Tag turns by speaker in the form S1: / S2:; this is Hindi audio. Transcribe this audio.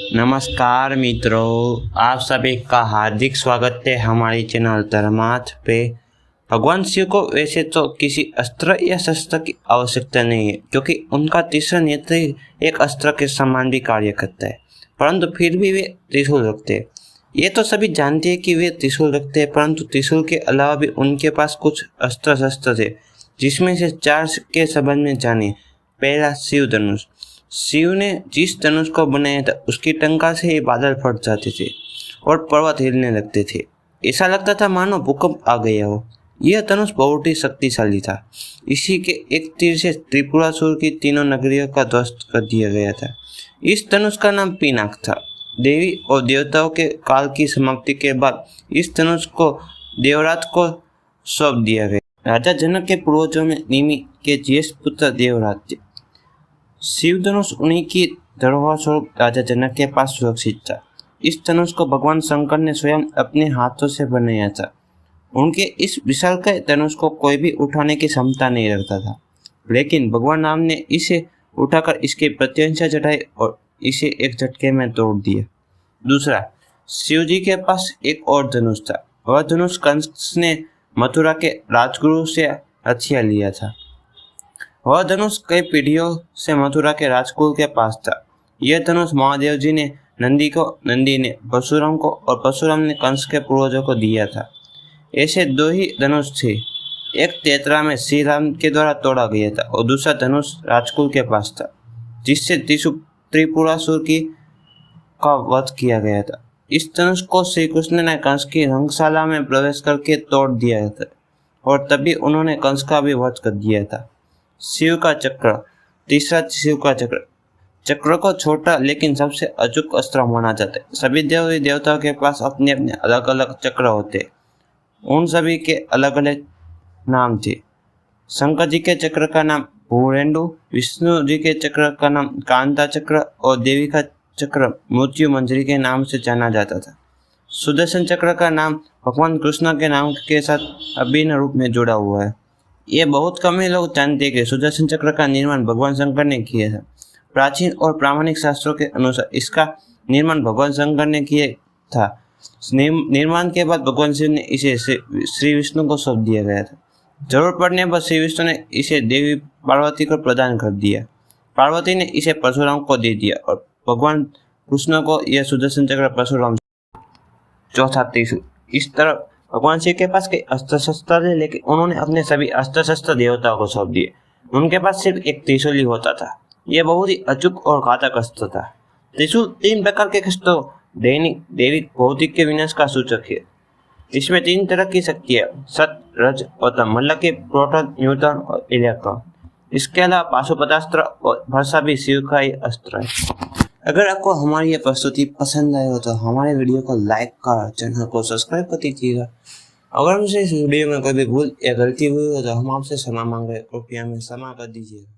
S1: नमस्कार मित्रों, आप सभी का हार्दिक स्वागत है हमारी चैनल धर्मार्थ पे। भगवान शिव को वैसे तो किसी अस्त्र या शस्त्र की आवश्यकता नहीं है, क्योंकि उनका तीसरा नेत्र एक अस्त्र के समान भी कार्य करता है, परंतु फिर भी वे त्रिशूल रखते हैं। ये तो सभी जानते हैं कि वे त्रिशूल रखते हैं, परंतु त्रिशूल के अलावा भी उनके पास कुछ अस्त्र शस्त्र थे, जिसमें से 4 के संबंध में जाने। पहला, शिव धनुष। शिव ने जिस धनुष को बनाया था उसकी टंका से ही बादल फट जाते थे और पर्वत हिलने लगते थे। ऐसा लगता था मानो भूकंप आ गया हो। यह धनुष बहुत ही शक्तिशाली था। इसी के एक तीर से त्रिपुरासुर की तीनों नगरियों का ध्वस्त कर दिया गया था। इस धनुष का नाम पिनाक था। देवी और देवताओं के काल की समाप्ति के बाद इस धनुष को देवराज को सौंप दिया गया। राजा जनक के पूर्वजों में निमि के ज्येष्ठ पुत्र देवराज थे। शिव धनुष उन्हीं की धरोहर स्वरूप राजा जनक के पास सुरक्षित था। इस धनुष को भगवान शंकर ने स्वयं अपने हाथों से बनाया था। उनके इस विशालकाय धनुष को कोई भी उठाने की क्षमता नहीं रखता था, लेकिन भगवान राम ने इसे उठाकर इसकी प्रत्यंशा चढ़ाई और इसे एक झटके में तोड़ दिया। दूसरा, शिव जी के पास एक और धनुष था। वह धनुष कंस ने मथुरा के राजगुरु से हथिया लिया था। वह धनुष कई पीढ़ियों से मथुरा के राजकुल के पास था। यह धनुष महादेव जी ने नंदी को, नंदी ने परशुराम को और परशुराम ने कंस के पूर्वजों को दिया था। ऐसे 2 ही धनुष थे। एक तेतरा में श्री राम के द्वारा तोड़ा गया था और दूसरा धनुष राजकुल के पास था, जिससे त्रिपुरासुर का वध किया गया था। इस धनुष को श्री कृष्ण ने कंस की रंगशाला में प्रवेश करके तोड़ दिया था और तभी उन्होंने कंस का भी वध कर दिया था। शिव का चक्र। तीसरा, शिव का चक्र। चक्र को छोटा लेकिन सबसे अचूक अस्त्र माना जाता है। सभी देवी देवताओं के पास अपने अपने अलग अलग चक्र होते हैं। उन सभी के अलग अलग नाम थे। शंकर जी के चक्र का नाम भूरेंडु, विष्णु जी के चक्र का नाम कांता चक्र और देवी का चक्र मृत्यु मंजरी के नाम से जाना जाता था। सुदर्शन चक्र का नाम भगवान कृष्ण के नाम के साथ अभिन्न रूप में जुड़ा हुआ है। ये बहुत कम ही लोग जानते हैं कि सुदर्शन चक्र का निर्माण भगवान शंकर ने किया था। प्राचीन और प्रामाणिक शास्त्रों के अनुसार इसका निर्माण भगवान शंकर ने किया था। निर्माण के बाद भगवान शिव ने इसे श्री विष्णु को सौंप दिया गया था। जरूरत पड़ने पर श्री विष्णु ने इसे देवी पार्वती को प्रदान कर दिया। पार्वती ने इसे परशुराम को दे दिया और भगवान कृष्ण को यह सुदर्शन चक्र परशुराम। चौथा, त्रिशूल। इस तरह भगवान शिव के पास कई अस्त्र शस्त्र थे, लेकिन उन्होंने अपने सभी अस्त्र शस्त्र देवताओं को सौंप दिए। उनके पास सिर्फ एक त्रिशूल ही होता था। यह बहुत ही अचूक और घातक अस्त्र था। त्रिशूल 3 प्रकार के कष्टों, दैनिक, दैविक, भौतिक के विनाश का सूचक है। इसमें 3 तरह की शक्तियां, सत, रज और तम, मतलब के प्रोटॉन, न्यूट्रॉन और इलेक्ट्रॉन। इसके अलावा पाशुपतास्त्र और वर्षा भी शिव का ही अस्त्र है। अगर आपको हमारी ये प्रस्तुति पसंद आए हो तो हमारे वीडियो को लाइक कर, चैनल को सब्सक्राइब कर दीजिएगा। अगर मुझे इस वीडियो में कोई भी भूल या गलती हुई हो तो हम आपसे क्षमा मांग रहे, कृपया हमें क्षमा कर दीजिएगा।